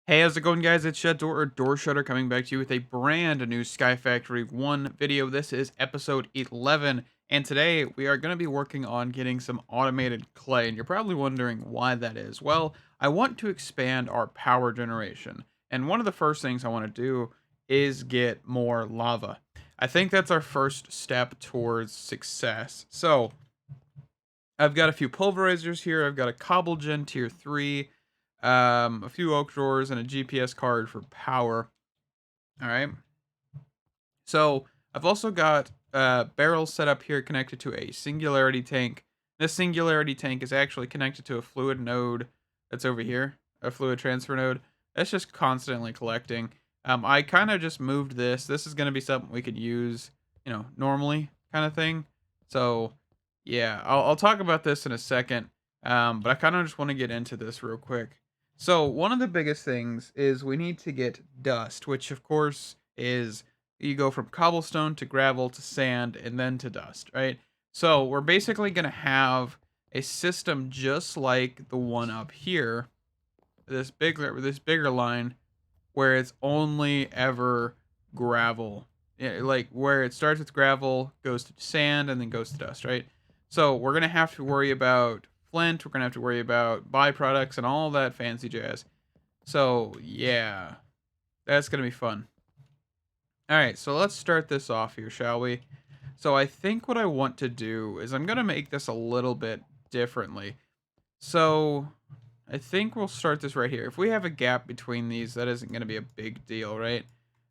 Hey, how's it going, guys? It's Doorshutter coming back to you with a brand new Skyfactory 1 video. This is episode 11, and today we are going to be working on getting some automated clay, and you're probably wondering why that is. Well, I want to expand our power generation, and one of the first things I want to do is get more lava. I think that's our first step towards success. So, I've got a few pulverizers here. I've got a cobble gen tier 3, a few oak drawers, and a GPS card for power. All right. So I've also got barrels set up here connected to a singularity tank. This singularity tank is actually connected to a fluid node that's over here, a fluid transfer node. That's just constantly collecting. I kind of just moved this. This is going to be something we could use, normally kind of thing. So yeah, I'll talk about this in a second. But I kind of just want to get into this real quick. So one of the biggest things is we need to get dust, which of course is you go from cobblestone to gravel to sand and then to dust, right? So we're basically going to have a system just like the one up here, this bigger line where it's only ever gravel. Yeah, like where it starts with gravel, goes to sand, and then goes to dust, right? So we're gonna have to worry about flint. We're gonna have to worry about byproducts and all that fancy jazz. So yeah, that's gonna be fun. All right, so let's start this off here, shall we? So I think what I want to do is I'm gonna make this a little bit differently. So I think we'll start this right here. If we have a gap between these, that isn't gonna be a big deal, right?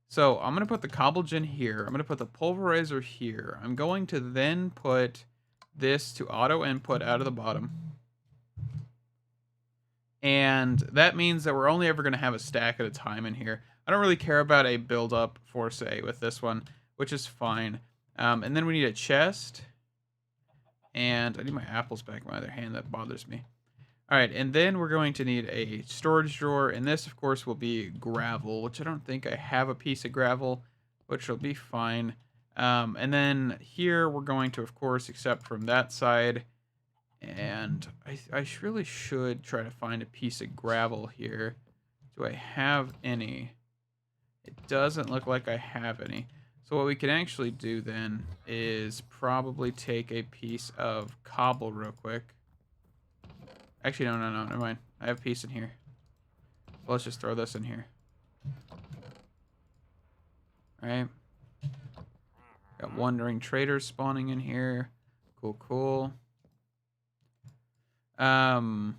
So I'm gonna put the cobble gen here. I'm gonna put the pulverizer here. I'm going to then put this to auto input out of the bottom. And that means that we're only ever going to have a stack at a time in here. I don't really care about a build up for say with this one, which is fine. And then we need a chest. And I need my apples back in my other hand. That bothers me. All right, and then we're going to need a storage drawer. And this, of course, will be gravel, which I don't think I have a piece of gravel, which will be fine. And then here we're going to, of course, accept from that side. And I really should try to find a piece of gravel here. Do I have any? It doesn't look like I have any. So what we can actually do then is probably take a piece of cobble real quick. Actually, no, never mind. I have a piece in here. So let's just throw this in here. All right. Got wandering traders spawning in here. Cool, cool. So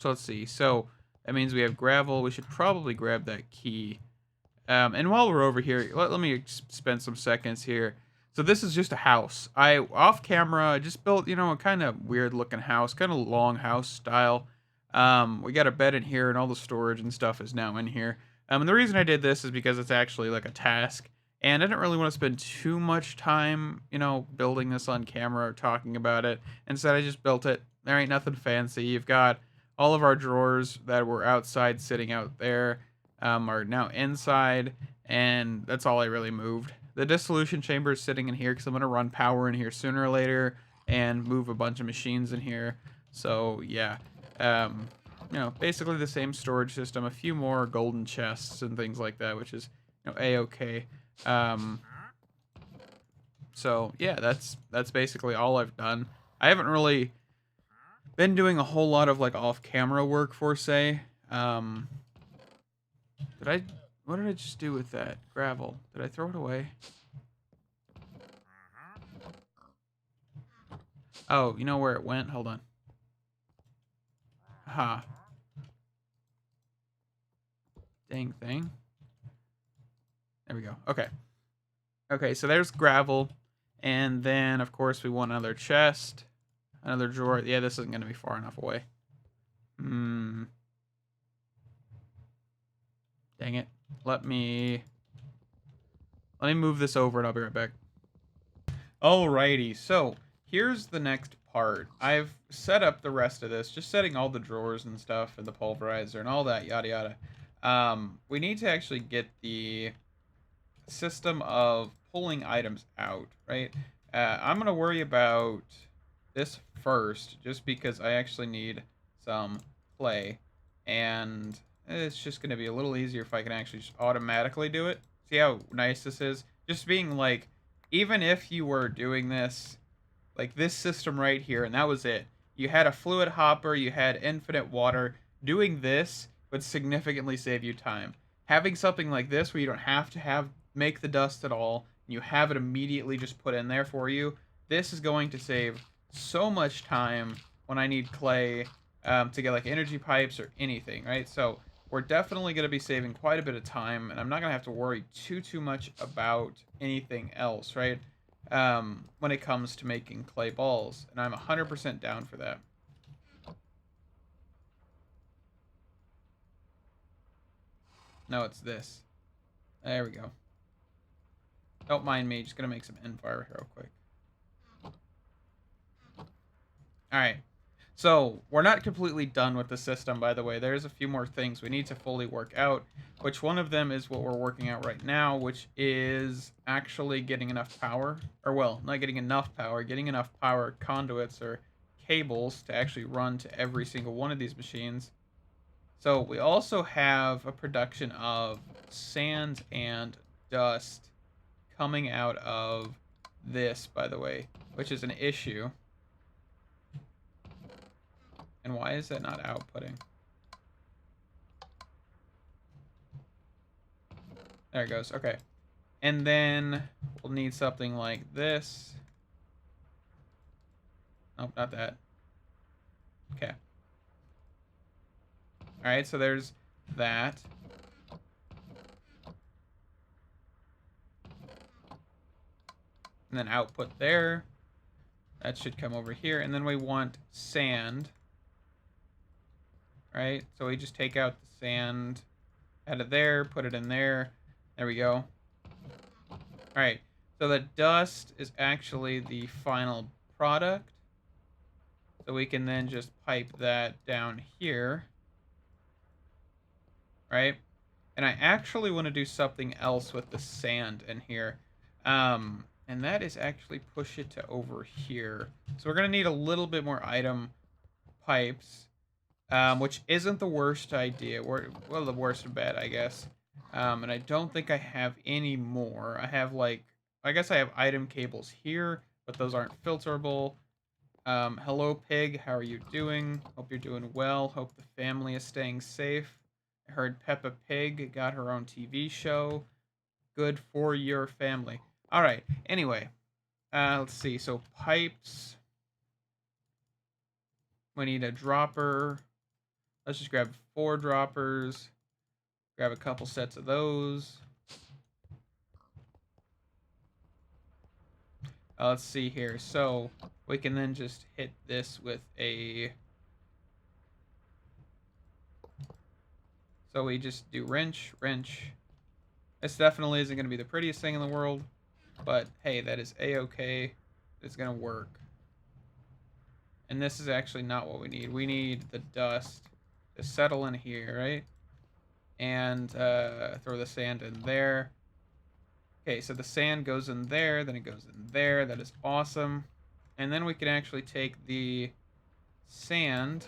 let's see. So that means we have gravel. We should probably grab that key. And while we're over here, let me spend some seconds here. So this is just a house. Off camera, I just built, a kind of weird looking house, kind of long house style. We got a bed in here and all the storage and stuff is now in here. And the reason I did this is because it's actually like a task. And I didn't really want to spend too much time, building this on camera or talking about it. Instead, I just built it. There ain't nothing fancy. You've got all of our drawers that were outside sitting out there are now inside, and that's all I really moved. The dissolution chamber is sitting in here because I'm going to run power in here sooner or later and move a bunch of machines in here. So, yeah. Basically the same storage system, a few more golden chests and things like that, which is, A-okay. So, yeah, that's basically all I've done. I haven't really been doing a whole lot of, like, off-camera work, for say. What did I just do with that gravel? Did I throw it away? Oh, you know where it went? Hold on. Ha. Dang thing. There we go. Okay. Okay, so there's gravel. And then, of course, we want another chest. Another drawer. Yeah, this isn't going to be far enough away. Dang it. Let me move this over and I'll be right back. Alrighty, so here's the next part. I've set up the rest of this, just setting all the drawers and stuff and the pulverizer and all that, yada yada. We need to actually get the system of pulling items out, right? I'm going to worry about this first, just because I actually need some clay, and it's just going to be a little easier if I can actually just automatically do it. See how nice this is? Just being like, even if you were doing this, like this system right here, and that was it. You had a fluid hopper, you had infinite water. Doing this would significantly save you time. Having something like this where you don't have to make the dust at all, and you have it immediately just put in there for you, this is going to save so much time when I need clay to get like energy pipes or anything, right? So we're definitely going to be saving quite a bit of time, and I'm not going to have to worry too much about anything else, right? When it comes to making clay balls, and I'm 100% down for that. No, it's this. There we go. Don't mind me, just gonna make some end fire real quick. Alright. So, we're not completely done with the system, by the way. There's a few more things we need to fully work out, which one of them is what we're working out right now, which is actually getting enough power. Or, well, not getting enough power conduits or cables to actually run to every single one of these machines. So, we also have a production of sand and dust coming out of this, by the way, which is an issue. And why is that not outputting? There it goes. Okay. And then we'll need something like this. Nope, not that. Okay. All right, so there's that. And then output there. That should come over here. And then we want sand. Right? So we just take out the sand out of there, put it in there. There we go. Alright, so the dust is actually the final product. So we can then just pipe that down here. Right? And I actually want to do something else with the sand in here. And that is actually push it to over here. So we're going to need a little bit more item pipes. Which isn't the worst idea. Well, the worst bet, I guess. And I don't think I have any more. I have like, I guess I have item cables here, but those aren't filterable. Hello, pig. How are you doing? Hope you're doing well. Hope the family is staying safe. I heard Peppa Pig got her own TV show. Good for your family. All right. Anyway, let's see. So pipes. We need a dropper. Let's just grab 4 droppers. Grab a couple sets of those. Let's see here. So we can then just hit this with a... So we just do wrench, wrench. This definitely isn't going to be the prettiest thing in the world. But hey, that is a-okay. It's going to work. And this is actually not what we need. We need the dust to settle in here, right? And throw the sand in there. Okay, so the sand goes in there, then it goes in there. That is awesome. And then we can actually take the sand,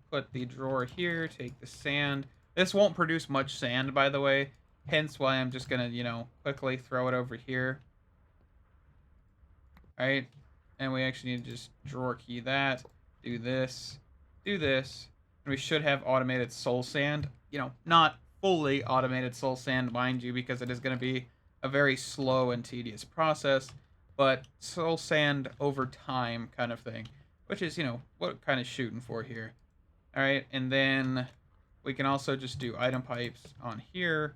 put the drawer here, take the sand. This won't produce much sand, by the way. Hence why I'm just going to, quickly throw it over here. All right? And we actually need to just drawer key that, do this, and we should have automated soul sand. Not fully automated soul sand, mind you, because it is going to be a very slow and tedious process, but soul sand over time kind of thing, which is, what kind of shooting for here. All right, and then we can also just do item pipes on here,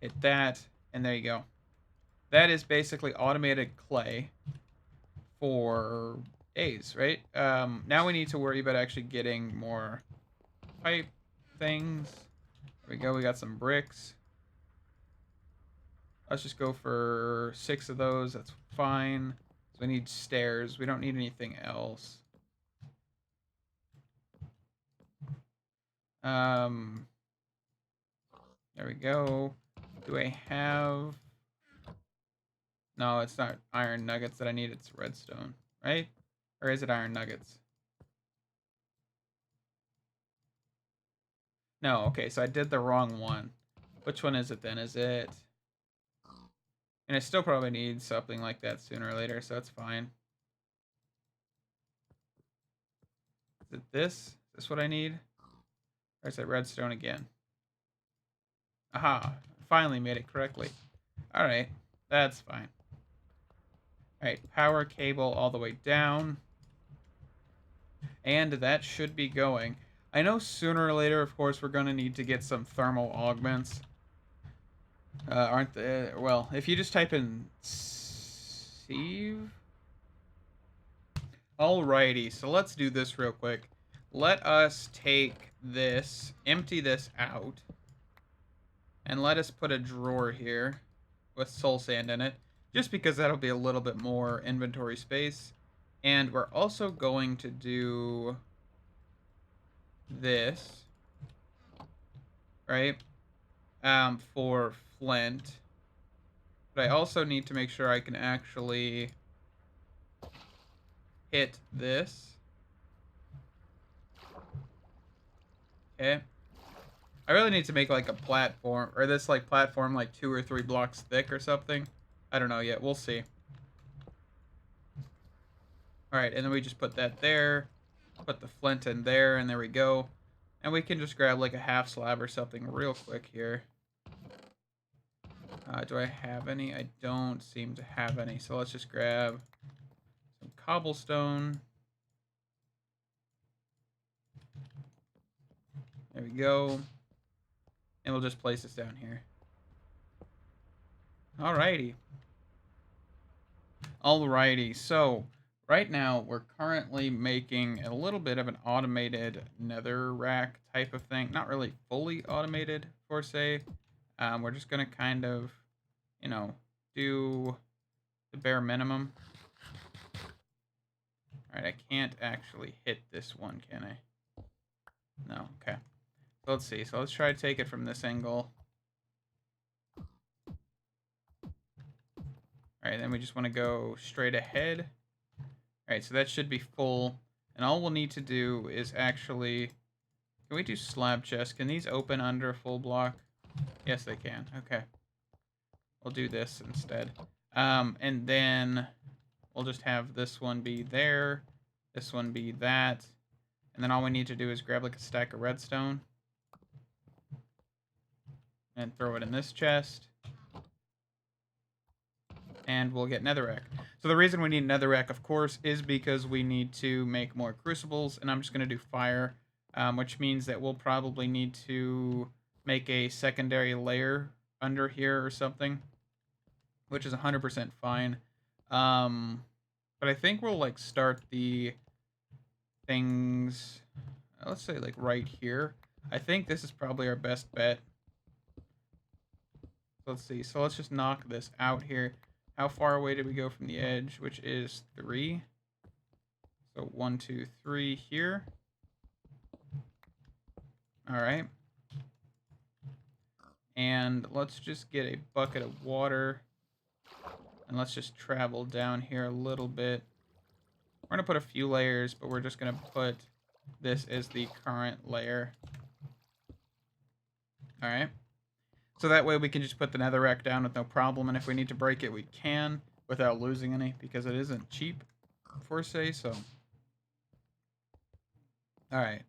hit that, and there you go. That is basically automated clay for days, right? Now we need to worry about actually getting more pipe things. There we go. We got some bricks. Let's just go for 6 of those. That's fine. So we need stairs. We don't need anything else. There we go. Do I have... No, it's not iron nuggets that I need. It's redstone, right? Or is it iron nuggets? No, okay, so I did the wrong one. Which one is it then? Is it... And I still probably need something like that sooner or later, so that's fine. Is it this? Is this what I need? Or is it redstone again? Aha, finally made it correctly. Alright, that's fine. Alright, power cable all the way down. And that should be going. I know sooner or later, of course, we're going to need to get some thermal augments. Aren't they? Well, if you just type in sieve. Alrighty, so let's do this real quick. Let us take this, empty this out, and let us put a drawer here with soul sand in it, just because that'll be a little bit more inventory space. And we're also going to do this, right, for flint. But I also need to make sure I can actually hit this. Okay. I really need to make like a platform, or this like platform like 2 or 3 blocks thick or something. I don't know yet. We'll see. Alright, and then we just put that there. Put the flint in there, and there we go. And we can just grab like a half slab or something real quick here. Do I have any? I don't seem to have any. So let's just grab some cobblestone. There we go. And we'll just place this down here. Alrighty. Alrighty, so right now we're currently making a little bit of an automated nether rack type of thing. Not really fully automated, per se. We're just going to kind of, you know, do the bare minimum. Alright, I can't actually hit this one, can I? No, okay. So let's see. So let's try to take it from this angle. Alright, then we just want to go straight ahead. Alright, so that should be full. And all we'll need to do is actually... Can we do slab chests? Can these open under a full block? Yes, they can. Okay. We'll do this instead. And then we'll just have this one be there. This one be that. And then all we need to do is grab like a stack of redstone. And throw it in this chest. And we'll get netherrack. So the reason we need netherrack, of course, is because we need to make more crucibles. And I'm just going to do fire, which means that we'll probably need to make a secondary layer under here or something, which is 100% fine. But I think we'll like start the things, let's say like right here. I think this is probably our best bet. Let's see. So let's just knock this out here. How far away did we go from the edge? Which is 3. So 1, 2, 3 here. All right. And let's just get a bucket of water. And let's just travel down here a little bit. We're going to put a few layers, but we're just going to put this as the current layer. All right. So that way we can just put the netherrack down with no problem, and if we need to break it, we can without losing any, because it isn't cheap, per se, so. Alright.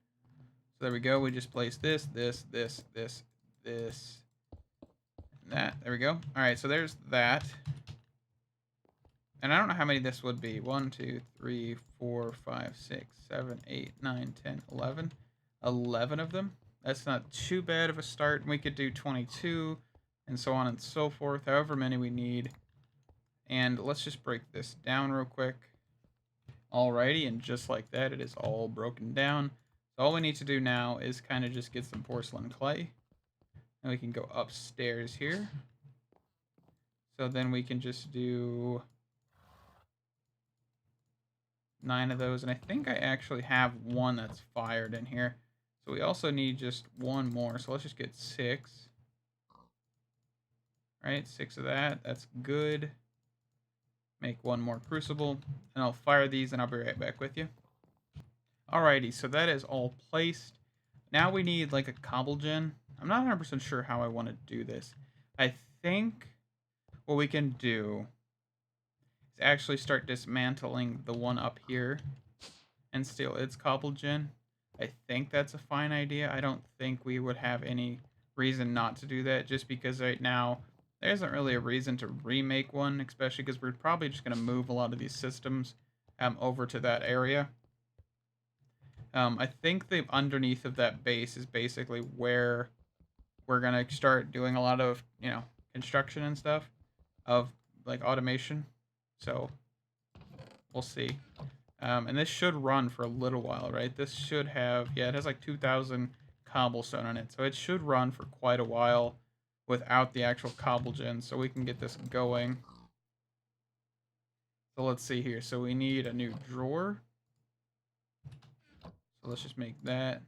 So there we go. We just place this, this, this, this, this, and that. There we go. Alright, so there's that. And I don't know how many this would be. 1, 2, 3, 4, 5, 6, 7, 8, 9, 10, 11. 11 of them. That's not too bad of a start. We could do 22 and so on and so forth, however many we need. And let's just break this down real quick. Alrighty, and just like that, it is all broken down. So all we need to do now is kind of just get some porcelain clay. And we can go upstairs here. So then we can just do 9 of those. And I think I actually have one that's fired in here. So we also need just 1 more. So let's just get 6. Right, 6 of that. That's good. Make 1 more crucible. And I'll fire these and I'll be right back with you. Alrighty, so that is all placed. now we need like a cobble gen. I'm not 100% sure how I want to do this. I think what we can do is actually start dismantling the one up here and steal its cobble gen. I think that's a fine idea. I don't think we would have any reason not to do that, just because right now there isn't really a reason to remake one, especially because we're probably just going to move a lot of these systems over to that area. I think the underneath of that base is basically where we're going to start doing a lot of, construction and stuff of like automation. So we'll see. And this should run for a little while, right? This should have, yeah, it has like 2,000 cobblestone on it. So it should run for quite a while without the actual cobble gen. So we can get this going. So let's see here. So we need a new drawer. So let's just make that.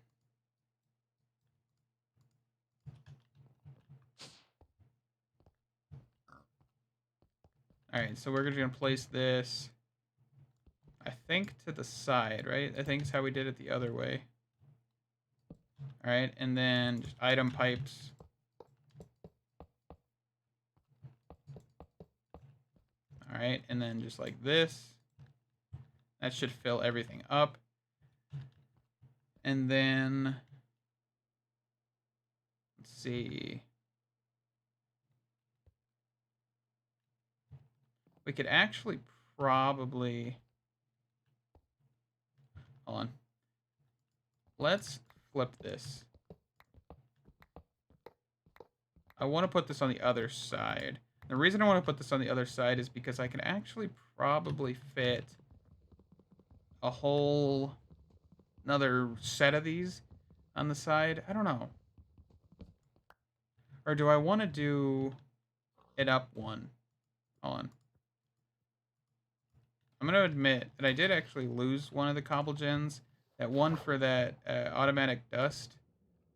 All right, so we're just going to place this, I think, to the side, right? I think it's how we did it the other way. All right, and then just item pipes. All right, and then just like this. That should fill everything up. And then, let's see. We could actually probably, hold on. Let's flip this. I want to put this on the other side. The reason I want to put this on the other side is because I can actually probably fit a whole another set of these on the side. I don't know. Or do I want to do it up one? Hold on. I'm going to admit that I did actually lose one of the cobble gens. That one for that automatic dust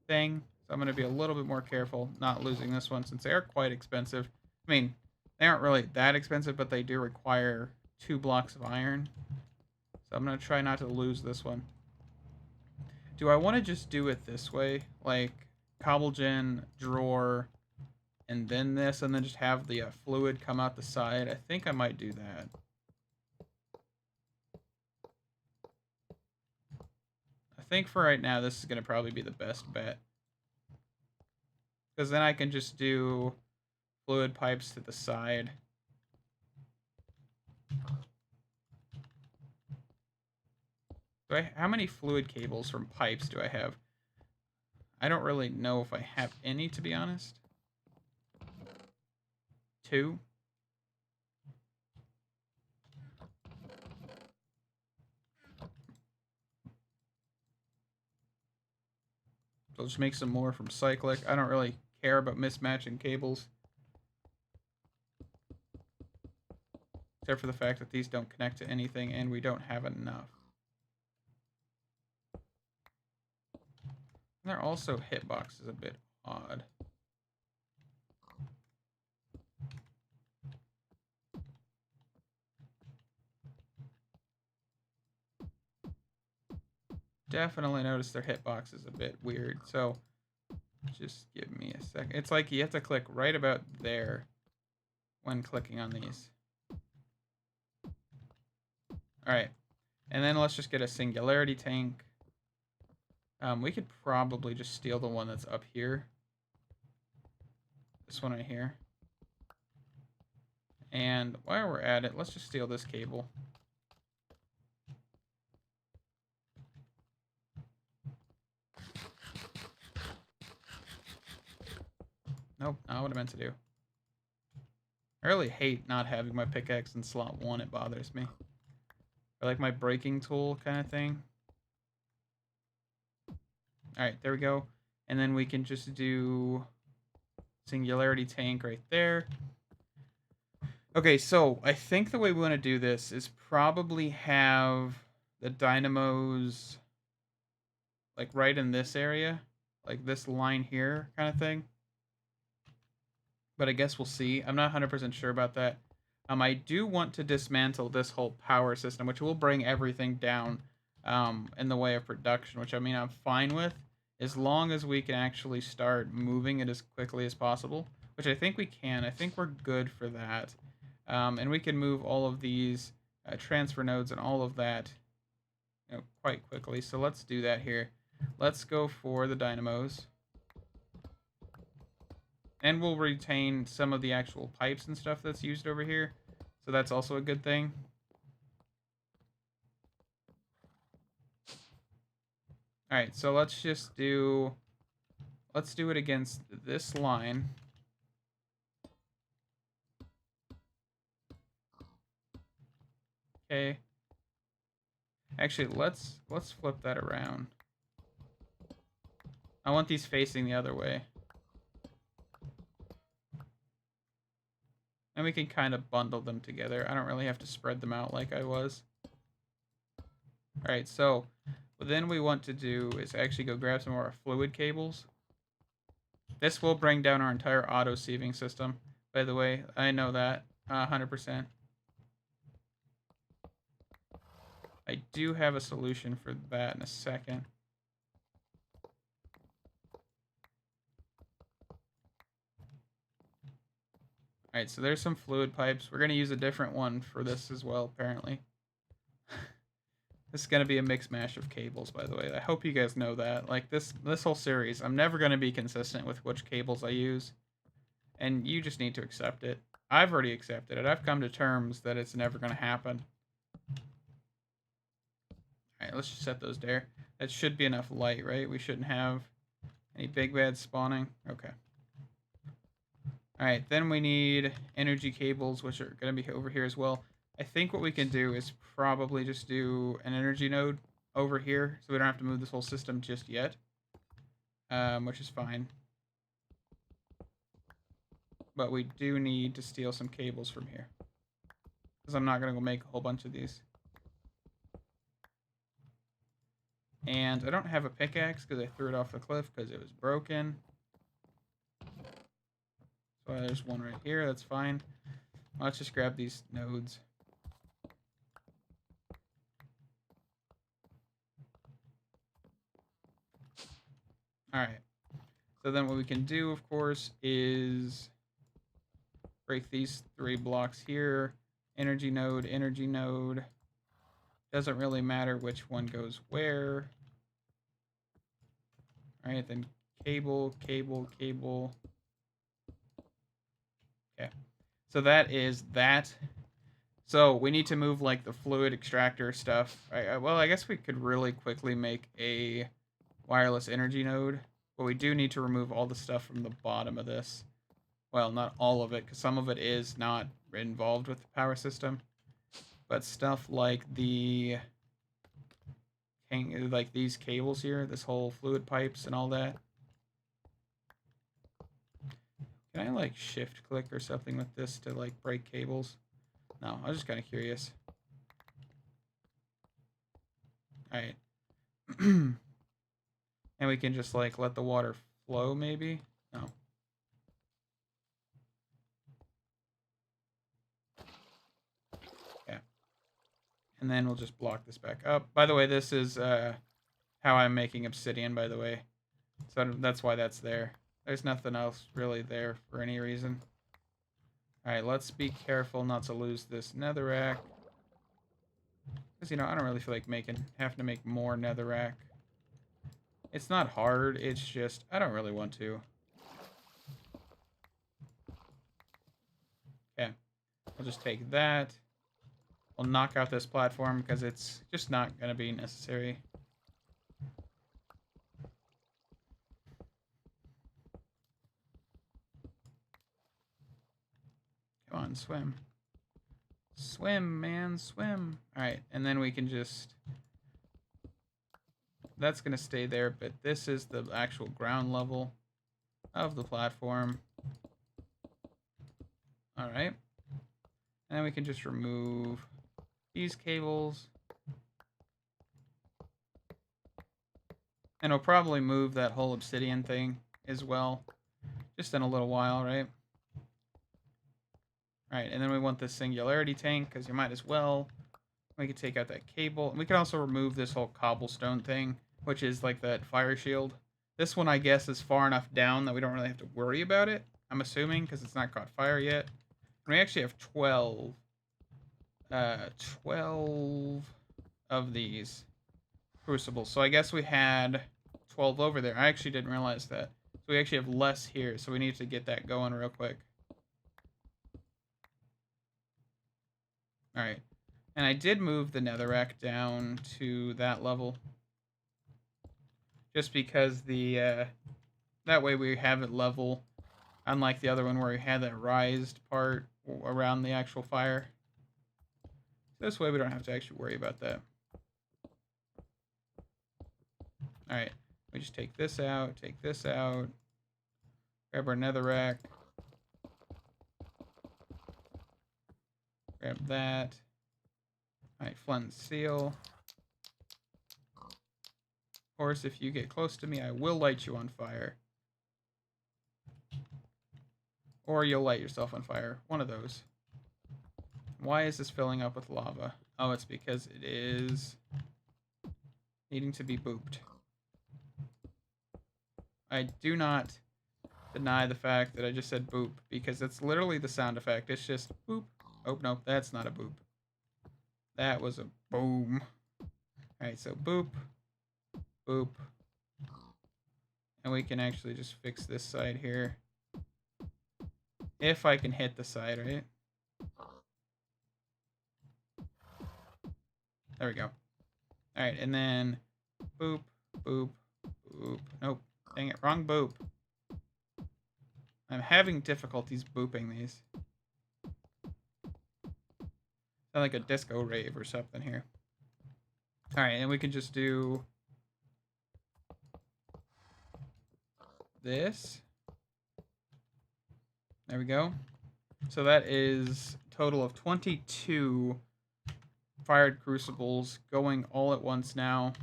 thing. So I'm going to be a little bit more careful not losing this one, since they are quite expensive. I mean, they aren't really that expensive, but they do require 2 blocks of iron. So I'm going to try not to lose this one. Do I want to just do it this way? Like, cobble gen, drawer, and then this, and then just have the fluid come out the side? I think I might do that. I think for right now, this is going to probably be the best bet. Because then I can just do fluid pipes to the side. How many fluid cables from pipes do I have? I don't really know if I have any, to be honest. 2. So I'll just make some more from cyclic. I don't really care about mismatching cables. Except for the fact that these don't connect to anything and we don't have enough. And their also hitbox is a bit odd. Definitely notice their hitbox is a bit weird. So just give me a second. It's like you have to click right about there when clicking on these. All right. And then let's just get a singularity tank. We could probably just steal the one that's up here. This one right here. And while we're at it, let's just steal this cable. Nope, not what I meant to do. I really hate not having my pickaxe in slot 1. It bothers me. I like my breaking tool kind of thing. Alright, there we go. And then we can just do singularity tank right there. Okay, so I think the way we want to do this is probably have the dynamos like right in this area. Like this line here kind of thing. But I guess we'll see. I'm not 100% sure about that. I do want to dismantle this whole power system, which will bring everything down in the way of production, which I mean I'm fine with, as long as we can actually start moving it as quickly as possible, which I think we can. I think we're good for that. And we can move all of these transfer nodes and all of that, quite quickly. So let's do that here. Let's go for the dynamos. And we'll retain some of the actual pipes and stuff that's used over here. So that's also a good thing. Alright, so let's do it against this line. Okay. Actually, let's flip that around. I want these facing the other way. And we can kind of bundle them together. I don't really have to spread them out like I was. Alright, so what then we want to do is actually go grab some of our fluid cables. This will bring down our entire auto sieving system. By the way, I know that 100%. I do have a solution for that in a second. Alright, so there's some fluid pipes. We're going to use a different one for this as well, apparently. This is going to be a mix mash of cables, by the way. I hope you guys know that. Like, this whole series, I'm never going to be consistent with which cables I use. And you just need to accept it. I've already accepted it. I've come to terms that it's never going to happen. Alright, let's just set those there. That should be enough light, right? We shouldn't have any big bads spawning. Okay. Alright, then we need energy cables, which are going to be over here as well. I think what we can do is probably just do an energy node over here, so we don't have to move this whole system just yet, which is fine. But we do need to steal some cables from here, because I'm not going to go make a whole bunch of these. And I don't have a pickaxe because I threw it off the cliff because it was broken. So there's one right here, that's fine. Let's just grab these nodes. Alright. So then what we can do, of course, is break these 3 blocks here. Energy node, energy node. Doesn't really matter which one goes where. Alright, then cable, cable, cable. Okay. So that is that. So we need to move like the fluid extractor stuff. Well, I guess we could really quickly make a wireless energy node, but we do need to remove all the stuff from the bottom of this. Well, not all of it, because some of it is not involved with the power system, but stuff like these cables here, this whole fluid pipes and all that. Can I like shift click or something with this to like break cables? No, I was just kind of curious. Alright. And we can just like let the water flow maybe? No. Yeah. And then we'll just block this back up. By the way, this is how I'm making obsidian, by the way. So that's why that's there. There's nothing else really there for any reason. Alright, let's be careful not to lose this netherrack. Because, I don't really feel like having to make more netherrack. It's not hard, it's just, I don't really want to. Okay, I'll just take that. We'll knock out this platform because it's just not going to be necessary. Come on, swim. Swim, man, swim. Alright, and then we can just... That's going to stay there, but this is the actual ground level of the platform. Alright. And then we can just remove these cables. And we'll probably move that whole obsidian thing as well. Just in a little while, right? Alright, and then we want this singularity tank, because you might as well. We can take out that cable. And we can also remove this whole cobblestone thing, which is like that fire shield. This one, I guess, is far enough down that we don't really have to worry about it. I'm assuming, because it's not caught fire yet. And we actually have 12. 12 of these crucibles. So I guess we had 12 over there. I actually didn't realize that. So we actually have less here, so we need to get that going real quick. Alright. And I did move the netherrack down to that level. Just because the, that way we have it level. Unlike the other one where we had that raised part around the actual fire. This way we don't have to actually worry about that. Alright. We just take this out, grab our netherrack. Grab that. Alright, flint and steel. Of course, if you get close to me, I will light you on fire. Or you'll light yourself on fire. One of those. Why is this filling up with lava? Oh, it's because it is needing to be booped. I do not deny the fact that I just said boop, because it's literally the sound effect. It's just boop. Oh, no, that's not a boop. That was a boom. Alright, so boop. Boop. And we can actually just fix this side here. If I can hit the side, right? There we go. Alright, and then boop, boop, boop. Nope. Dang it, wrong boop. I'm having difficulties booping these. Sound like a disco rave or something here. Alright, and we can just do this. There we go. So that is a total of 22 fired crucibles going all at once now.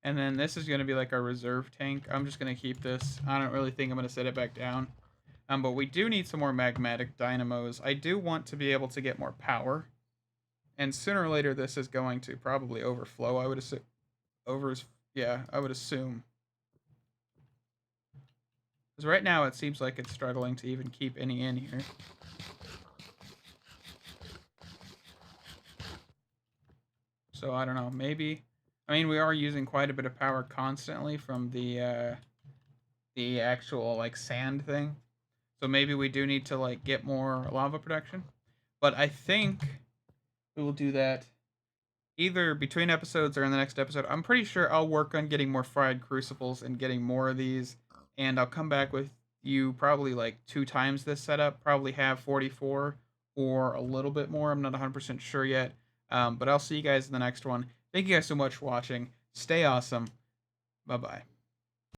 And then this is going to be like our reserve tank. I'm just going to keep this. I don't really think I'm going to set it back down. But we do need some more magmatic dynamos. I do want to be able to get more power. And sooner or later, this is going to probably overflow, I would assume. I would assume. Because right now, it seems like it's struggling to even keep any in here. So, I don't know. Maybe... I mean, we are using quite a bit of power constantly from the actual, like, sand thing. So maybe we do need to, like, get more lava production. But I think we will do that either between episodes or in the next episode. I'm pretty sure I'll work on getting more fried crucibles and getting more of these. And I'll come back with you probably, like, 2 times this setup. Probably have 44 or a little bit more. I'm not 100% sure yet. But I'll see you guys in the next one. Thank you guys so much for watching. Stay awesome. Bye-bye.